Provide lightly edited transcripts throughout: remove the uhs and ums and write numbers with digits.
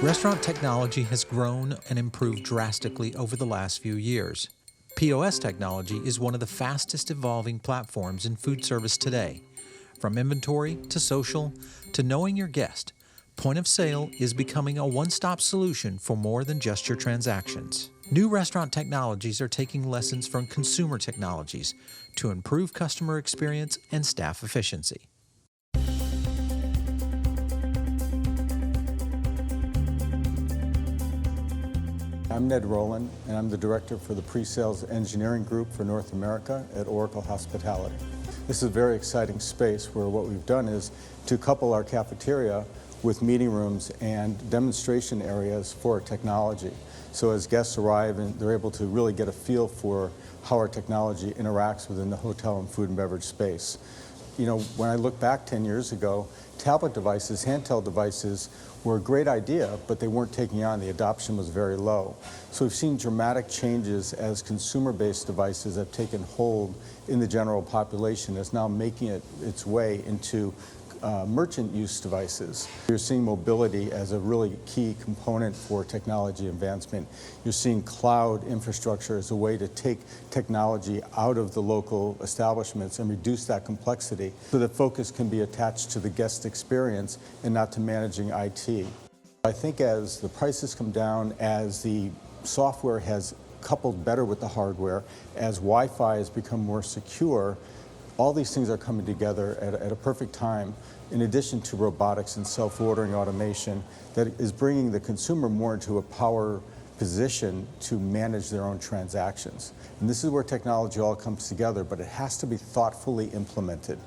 Restaurant technology has grown and improved drastically over the last few years. POS technology is one of the fastest evolving platforms in food service today. From inventory to social to knowing your guest, point of sale is becoming a one-stop solution for more than just your transactions. New restaurant technologies are taking lessons from consumer technologies to improve customer experience and staff efficiency. I'm Ned Rowland, and I'm the Director for the Pre-Sales Engineering Group for North America at Oracle Hospitality. This is a very exciting space where what we've done is to couple our cafeteria with meeting rooms and demonstration areas for technology. So as guests arrive, and they're able to really get a feel for how our technology interacts within the hotel and food and beverage space. You know, when I look back 10 years ago, tablet devices, handheld devices were a great idea, but they weren't taking on. The adoption was very low. So we've seen dramatic changes as consumer-based devices have taken hold in the general population. It's now making its way into merchant use devices. You're seeing mobility as a really key component for technology advancement. You're seeing cloud infrastructure as a way to take technology out of the local establishments and reduce that complexity so that focus can be attached to the guest experience and not to managing IT. I think as the prices come down, as the software has coupled better with the hardware, as Wi-Fi has become more secure, all these things are coming together at a perfect time, in addition to robotics and self-ordering automation that is bringing the consumer more into a power position to manage their own transactions. And this is where technology all comes together, but it has to be thoughtfully implemented.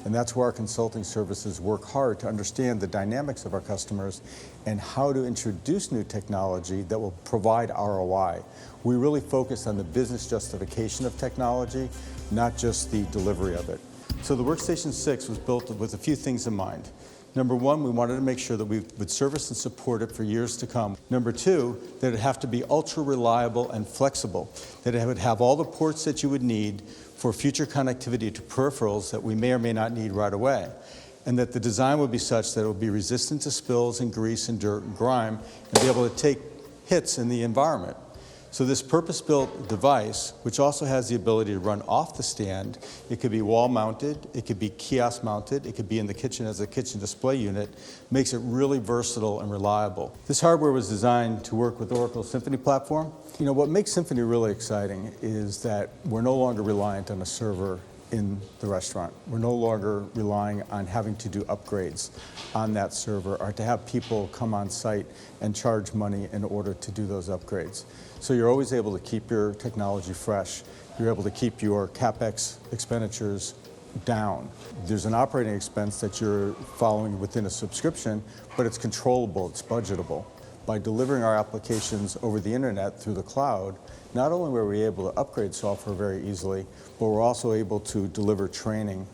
And that's where our consulting services work hard to understand the dynamics of our customers and how to introduce new technology that will provide ROI. We really focus on the business justification of technology, not just the delivery of it. So the Workstation 6 was built with a few things in mind. Number one, we wanted to make sure that we would service and support it for years to come. Number two, that it'd have to be ultra reliable and flexible, that it would have all the ports that you would need for future connectivity to peripherals that we may or may not need right away, and that the design would be such that it would be resistant to spills and grease and dirt and grime and be able to take hits in the environment. So this purpose-built device, which also has the ability to run off the stand, it could be wall-mounted, it could be kiosk-mounted, it could be in the kitchen as a kitchen display unit, makes it really versatile and reliable. This hardware was designed to work with Oracle Simphony platform. You know, what makes Symphony really exciting is that we're no longer reliant on a server in the restaurant. We're no longer relying on having to do upgrades on that server or to have people come on site and charge money in order to do those upgrades. So you're always able to keep your technology fresh. You're able to keep your CapEx expenditures down. There's an operating expense that you're following within a subscription, but it's controllable, it's budgetable. By delivering our applications over the internet through the cloud, not only were we able to upgrade software very easily, but we're also able to deliver training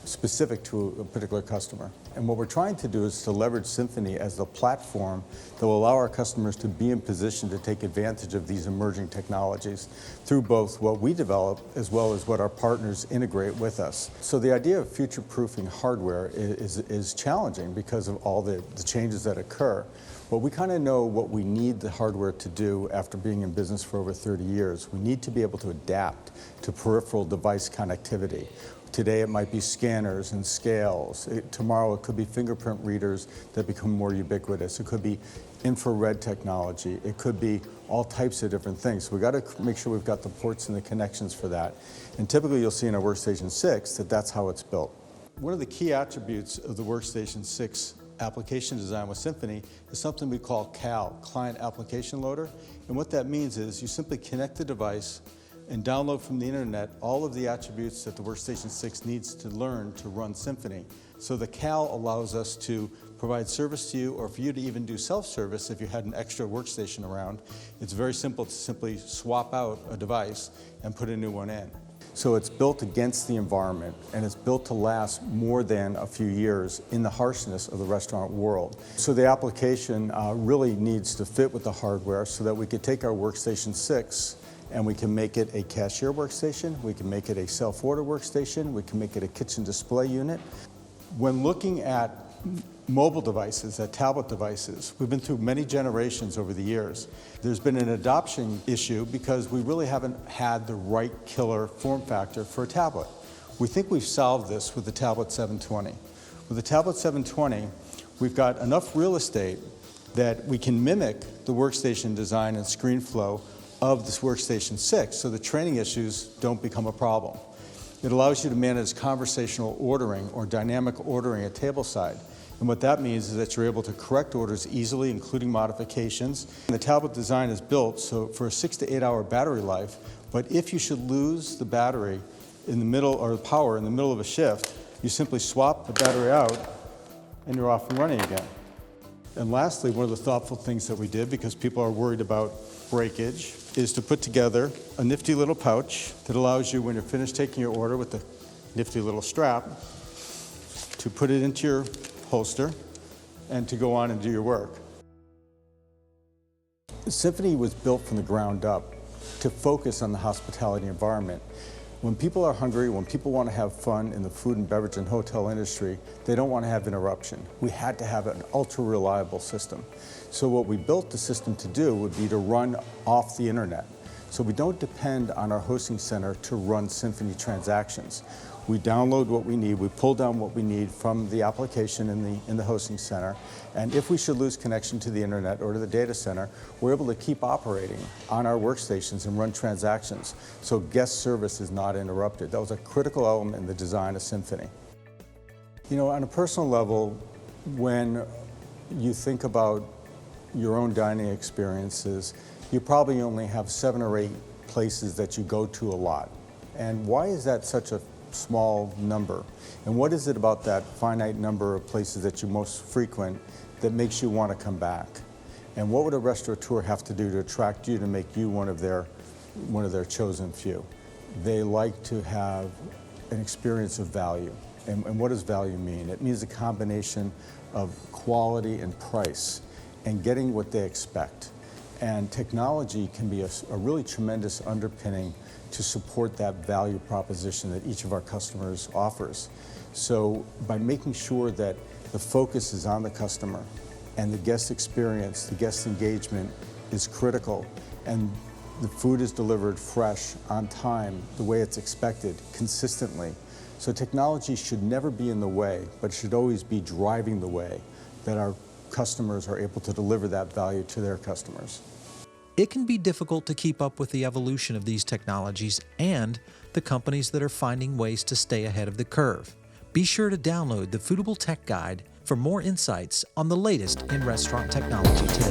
specific to a particular customer. And what we're trying to do is to leverage Symphony as the platform that will allow our customers to be in position to take advantage of these emerging technologies through both what we develop as well as what our partners integrate with us. So the idea of future-proofing hardware is challenging because of all the changes that occur. But we kind of know what we need the hardware to do after being in business for over 30 years. We need to be able to adapt to peripheral device connectivity. Today it might be scanners and scales. Tomorrow it could be fingerprint readers that become more ubiquitous. It could be infrared technology. It could be all types of different things. So we've got to make sure we've got the ports and the connections for that. And typically you'll see in our Workstation 6 that that's how it's built. One of the key attributes of the Workstation 6 application design with Symphony is something we call CAL, Client Application Loader. And what that means is you simply connect the device and download from the internet all of the attributes that the Workstation 6 needs to learn to run Symphony. So the CAL allows us to provide service to you, or for you to even do self-service if you had an extra workstation around. It's very simple to simply swap out a device and put a new one in. So it's built against the environment, and it's built to last more than a few years in the harshness of the restaurant world. So the application really needs to fit with the hardware so that we could take our Workstation 6 and we can make it a cashier workstation, we can make it a self-order workstation, we can make it a kitchen display unit. When looking at mobile devices, at tablet devices. We've been through many generations over the years. There's been an adoption issue because we really haven't had the right killer form factor for a tablet. We think we've solved this with the Tablet 720. With the Tablet 720, we've got enough real estate that we can mimic the workstation design and screen flow of this Workstation 6, so the training issues don't become a problem. It allows you to manage conversational ordering or dynamic ordering at tableside. And what that means is that you're able to correct orders easily, including modifications. And the tablet design is built so for a 6 to 8 hour battery life, but if you should lose the battery in the middle, or the power in the middle of a shift, you simply swap the battery out and you're off and running again. And lastly, one of the thoughtful things that we did, because people are worried about breakage, is to put together a nifty little pouch that allows you, when you're finished taking your order with the nifty little strap, to put it into your holster and to go on and do your work. Symphony was built from the ground up to focus on the hospitality environment. When people are hungry, when people want to have fun in the food and beverage and hotel industry, they don't want to have interruption. We had to have an ultra-reliable system. So what we built the system to do would be to run off the internet. So we don't depend on our hosting center to run Symphony transactions. We download what we need, we pull down what we need from the application in the hosting center, and if we should lose connection to the internet or to the data center, we're able to keep operating on our workstations and run transactions, so guest service is not interrupted. That was a critical element in the design of Symphony. You know, on a personal level, when you think about your own dining experiences, you probably only have 7 or 8 places that you go to a lot. And why is that such a small number? And what is it about that finite number of places that you most frequent that makes you want to come back? And what would a restaurateur have to do to attract you, to make you one of their chosen few? They like to have an experience of value. And what does value mean? It means a combination of quality and price and getting what they expect. And technology can be a really tremendous underpinning to support that value proposition that each of our customers offers. So by making sure that the focus is on the customer and the guest experience, the guest engagement is critical, and the food is delivered fresh, on time, the way it's expected, consistently. So technology should never be in the way, but should always be driving the way that our customers are able to deliver that value to their customers. It can be difficult to keep up with the evolution of these technologies and the companies that are finding ways to stay ahead of the curve. Be sure to download the Foodable Tech Guide for more insights on the latest in restaurant technology today.